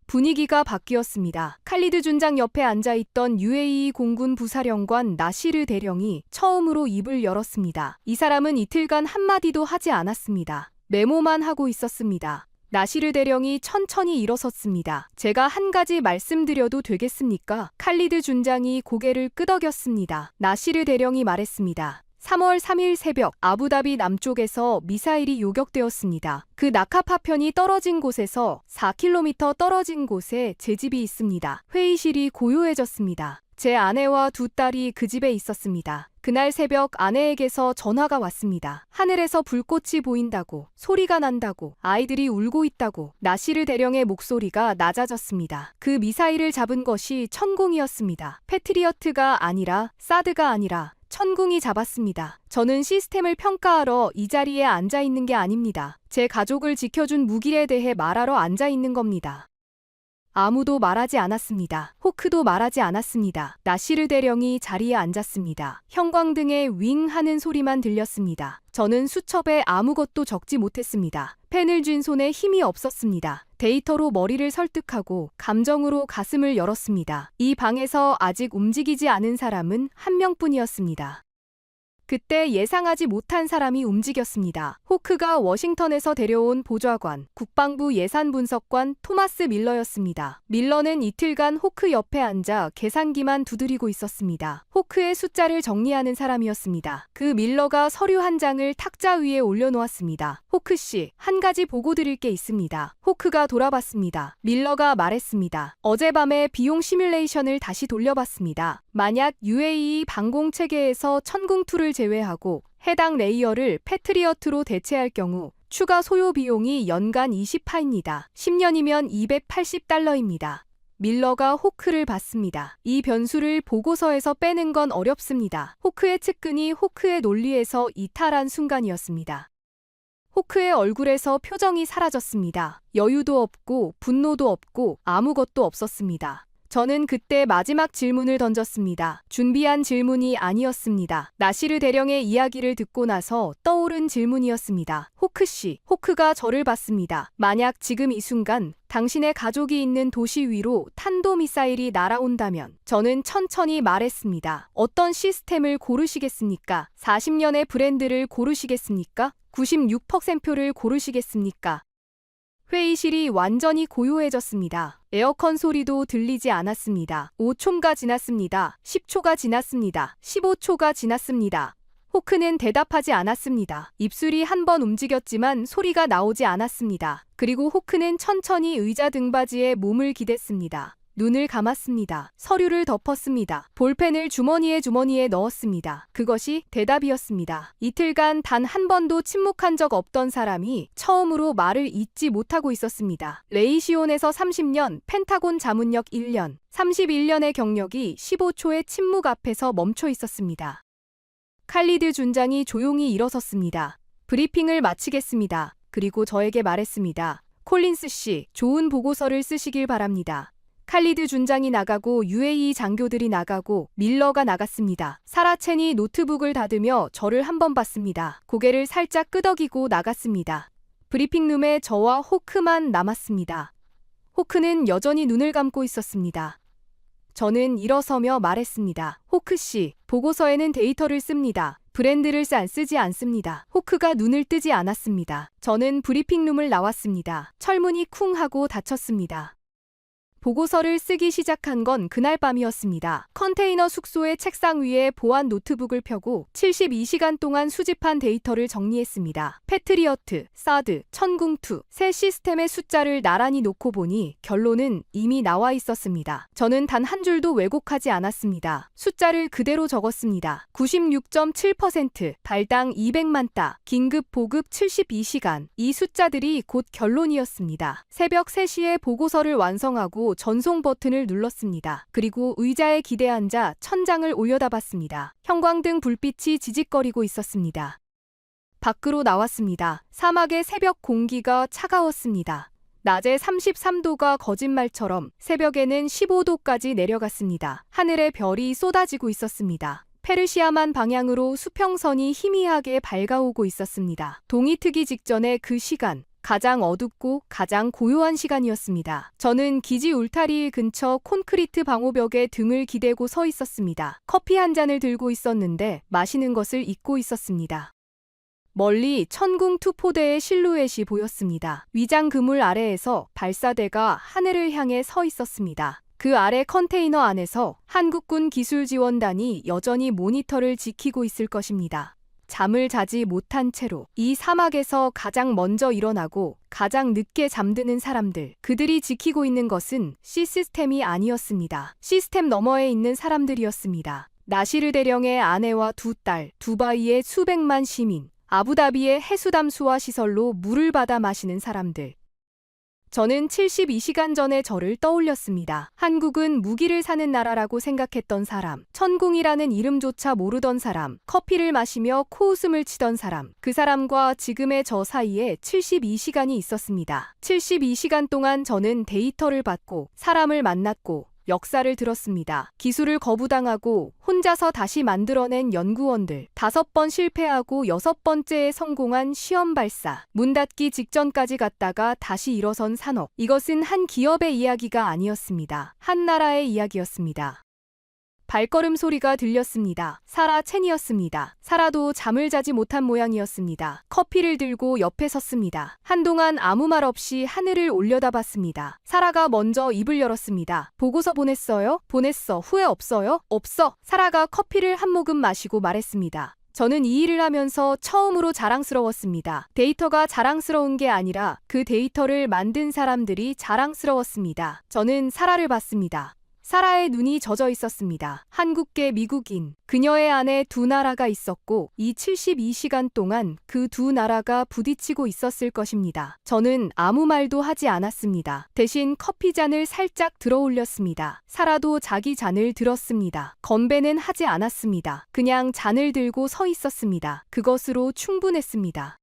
분위기가 바뀌었습니다. 칼리드 준장 옆에 앉아있던 UAE 공군 부사령관 나시르 대령이 처음으로 입을 열었습니다. 이 사람은 이틀간 한마디도 하지 않았습니다. 메모만 하고 있었습니다. 나시르 대령이 천천히 일어섰습니다. 제가 한 가지 말씀드려도 되겠습니까? 칼리드 준장이 고개를 끄덕였습니다. 나시르 대령이 말했습니다. 3월 3일 새벽 아부다비 남쪽에서 미사일이 요격되었습니다. 그 낙하 파편이 떨어진 곳에서 4km 떨어진 곳에 제 집이 있습니다. 회의실이 고요해졌습니다. 제 아내와 2딸이 그 집에 있었습니다. 그날 새벽 아내에게서 전화가 왔습니다. 하늘에서 불꽃이 보인다고, 소리가 난다고, 아이들이 울고 있다고. 나시르 대령의 목소리가 낮아졌습니다. 그 미사일을 잡은 것이 천궁이었습니다. 패트리어트가 아니라 사드가 아니라 천궁이 잡았습니다. 저는 시스템을 평가하러 이 자리에 앉아 있는 게 아닙니다. 제 가족을 지켜준 무기에 대해 말하러 앉아 있는 겁니다. 아무도 말하지 않았습니다. 호크도 말하지 않았습니다. 나시르 대령이 자리에 앉았습니다. 형광등의 윙 하는 소리만 들렸습니다. 저는 수첩에 아무것도 적지 못했습니다. 펜을 쥔 손에 힘이 없었습니다. 데이터로 머리를 설득하고 감정으로 가슴을 열었습니다. 이 방에서 아직 움직이지 않은 사람은 한 명뿐이었습니다. 그때 예상하지 못한 사람이 움직였습니다. 호크가 워싱턴에서 데려온 보좌관, 국방부 예산분석관 토마스 밀러였습니다. 밀러는 이틀간 호크 옆에 앉아 계산기만 두드리고 있었습니다. 호크의 숫자를 정리하는 사람이었습니다. 그 밀러가 서류 한 장을 탁자 위에 올려놓았습니다. 호크 씨, 한 가지 보고 드릴 게 있습니다. 호크가 돌아봤습니다. 밀러가 말했습니다. 어젯밤에 비용 시뮬레이션을 다시 돌려봤습니다. 만약 UAE 방공체계에서 천궁2를 제외하고 해당 레이어를 패트리어트로 대체할 경우 추가 소요 비용이 연간 20파입니다. 10년이면 280달러입니다. 밀러가 호크를 봤습니다. 이 변수를 보고서에서 빼는 건 어렵습니다. 호크의 측근이 호크의 논리에서 이탈한 순간이었습니다. 호크의 얼굴에서 표정이 사라졌습니다. 여유도 없고 분노도 없고 아무것도 없었습니다. 저는 그때 마지막 질문을 던졌습니다. 준비한 질문이 아니었습니다. 나시르 대령의 이야기를 듣고 나서 떠오른 질문이었습니다. 호크 씨, 호크가 저를 봤습니다. 만약 지금 이 순간 당신의 가족이 있는 도시 위로 탄도미사일이 날아온다면 저는 천천히 말했습니다. 어떤 시스템을 고르시겠습니까? 40년의 브랜드를 고르시겠습니까? 96%를 고르시겠습니까? 회의실이 완전히 고요해졌습니다. 에어컨 소리도 들리지 않았습니다. 5초가 지났습니다. 10초가 지났습니다. 15초가 지났습니다. 호크는 대답하지 않았습니다. 입술이 한 번 움직였지만 소리가 나오지 않았습니다. 그리고 호크는 천천히 의자 등받이에 몸을 기댔습니다. 눈을 감았습니다. 서류를 덮었습니다. 볼펜을 주머니에 넣었습니다. 그것이 대답이었습니다. 이틀간 단 한 번도 침묵한 적 없던 사람이 처음으로 말을 잇지 못하고 있었습니다. 레이시온에서 30년, 펜타곤 자문역 1년, 31년의 경력이 15초의 침묵 앞에서 멈춰 있었습니다. 칼리드 준장이 조용히 일어섰습니다. 브리핑을 마치겠습니다. 그리고 저에게 말했습니다. 콜린스 씨, 좋은 보고서를 쓰시길 바랍니다. 칼리드 준장이 나가고 UAE 장교들이 나가고 밀러가 나갔습니다. 사라 첸이 노트북을 닫으며 저를 한번 봤습니다. 고개를 살짝 끄덕이고 나갔습니다. 브리핑룸에 저와 호크만 남았습니다. 호크는 여전히 눈을 감고 있었습니다. 저는 일어서며 말했습니다. 호크 씨, 보고서에는 데이터를 씁니다. 브랜드를 쓰지 않습니다. 호크가 눈을 뜨지 않았습니다. 저는 브리핑룸을 나왔습니다. 철문이 쿵 하고 닫혔습니다. 보고서를 쓰기 시작한 건 그날 밤이었습니다. 컨테이너 숙소의 책상 위에 보안 노트북을 펴고 72시간 동안 수집한 데이터를 정리했습니다. 패트리어트, 사드, 천궁2 새 시스템의 숫자를 나란히 놓고 보니 결론은 이미 나와 있었습니다. 저는 단 한 줄도 왜곡하지 않았습니다. 숫자를 그대로 적었습니다. 96.7%, 발당 200만 다, 긴급 보급 72시간. 이 숫자들이 곧 결론이었습니다. 새벽 3시에 보고서를 완성하고 전송 버튼을 눌렀습니다. 그리고 의자에 기대 앉아 천장을 올려다봤습니다. 형광등 불빛이 지직거리고 있었습니다. 밖으로 나왔습니다. 사막의 새벽 공기가 차가웠습니다. 낮에 33도가 거짓말처럼 새벽에는 15도까지 내려갔습니다. 하늘에 별이 쏟아지고 있었습니다. 페르시아만 방향으로 수평선이 희미하게 밝아오고 있었습니다. 동이 트기 직전의 그 시간, 가장 어둡고 가장 고요한 시간이었습니다. 저는 기지 울타리 근처 콘크리트 방호벽에 등을 기대고 서 있었습니다. 커피 한 잔을 들고 있었는데 마시는 것을 잊고 있었습니다. 멀리 천궁2 포대의 실루엣이 보였습니다. 위장 그물 아래에서 발사대가 하늘을 향해 서 있었습니다. 그 아래 컨테이너 안에서 한국군 기술지원단이 여전히 모니터를 지키고 있을 것입니다. 잠을 자지 못한 채로 이 사막에서 가장 먼저 일어나고 가장 늦게 잠드는 사람들, 그들이 지키고 있는 것은 시스템이 아니었습니다. 시스템 너머에 있는 사람들이었습니다. 나시르 대령의 아내와 두 딸, 두바이의 수백만 시민, 아부다비의 해수담수화 시설로 물을 받아 마시는 사람들. 저는 72시간 전에 저를 떠올렸습니다. 한국은 무기를 사는 나라라고 생각했던 사람, 천궁이라는 이름조차 모르던 사람, 커피를 마시며 코웃음을 치던 사람, 그 사람과 지금의 저 사이에 72시간이 있었습니다. 72시간 동안 저는 데이터를 받고 사람을 만났고 역사를 들었습니다. 기술을 거부당하고 혼자서 다시 만들어낸 연구원들, 5번 실패하고 6번째에 성공한 시험 발사, 문 닫기 직전까지 갔다가 다시 일어선 산업. 이것은 한 기업의 이야기가 아니었습니다. 한 나라의 이야기였습니다. 발걸음 소리가 들렸습니다. 사라 첸이었습니다. 사라도 잠을 자지 못한 모양이었습니다. 커피를 들고 옆에 섰습니다. 한동안 아무 말 없이 하늘을 올려다봤습니다. 사라가 먼저 입을 열었습니다. 보고서 보냈어요? 보냈어. 후회 없어요? 없어. 사라가 커피를 한 모금 마시고 말했습니다. 저는 이 일을 하면서 처음으로 자랑스러웠습니다. 데이터가 자랑스러운 게 아니라 그 데이터를 만든 사람들이 자랑스러웠습니다. 저는 사라를 봤습니다. 사라의 눈이 젖어 있었습니다. 한국계 미국인. 그녀의 안에 두 나라가 있었고 이 72시간 동안 그 두 나라가 부딪히고 있었을 것입니다. 저는 아무 말도 하지 않았습니다. 대신 커피잔을 살짝 들어 올렸습니다. 사라도 자기 잔을 들었습니다. 건배는 하지 않았습니다. 그냥 잔을 들고 서 있었습니다. 그것으로 충분했습니다.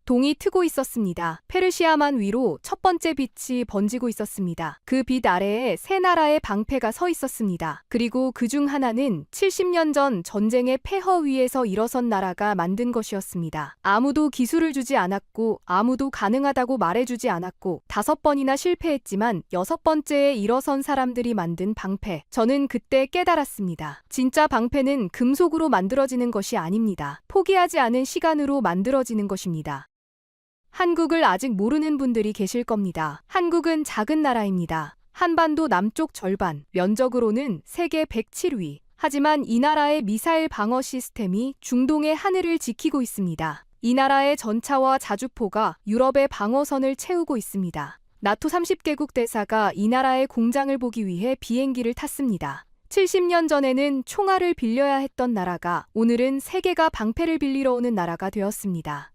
동이 트고 있었습니다. 페르시아만 위로 첫 번째 빛이 번지고 있었습니다. 그 빛 아래에 세 나라의 방패가 서 있었습니다. 그리고 그중 하나는 70년 전 전쟁의 폐허 위에서 일어선 나라가 만든 것이었습니다. 아무도 기술을 주지 않았고 아무도 가능하다고 말해주지 않았고 5번이나 실패했지만 6번째에 일어선 사람들이 만든 방패. 저는 그때 깨달았습니다. 진짜 방패는 금속으로 만들어지는 것이 아닙니다. 포기하지 않은 시간으로 만들어지는 것입니다. 한국을 아직 모르는 분들이 계실 겁니다. 한국은 작은 나라입니다. 한반도 남쪽 절반, 면적으로는 세계 107위. 하지만 이 나라의 미사일 방어 시스템이 중동의 하늘을 지키고 있습니다. 이 나라의 전차와 자주포가 유럽의 방어선을 채우고 있습니다. 나토 30개국 대사가 이 나라의 공장을 보기 위해 비행기를 탔습니다. 70년 전에는 총알을 빌려야 했던 나라가 오늘은 세계가 방패를 빌리러 오는 나라가 되었습니다.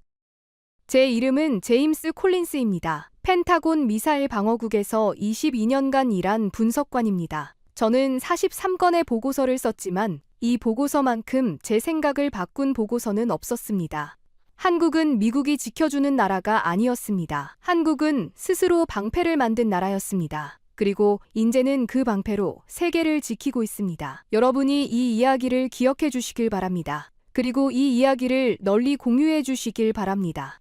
제 이름은 제임스 콜린스입니다. 펜타곤 미사일 방어국에서 22년간 일한 분석관입니다. 저는 43건의 보고서를 썼지만 이 보고서만큼 제 생각을 바꾼 보고서는 없었습니다. 한국은 미국이 지켜주는 나라가 아니었습니다. 한국은 스스로 방패를 만든 나라였습니다. 그리고 이제는 그 방패로 세계를 지키고 있습니다. 여러분이 이 이야기를 기억해 주시길 바랍니다. 그리고 이 이야기를 널리 공유해 주시길 바랍니다.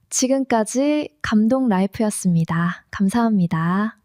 지금까지 감동 라이프였습니다. 감사합니다.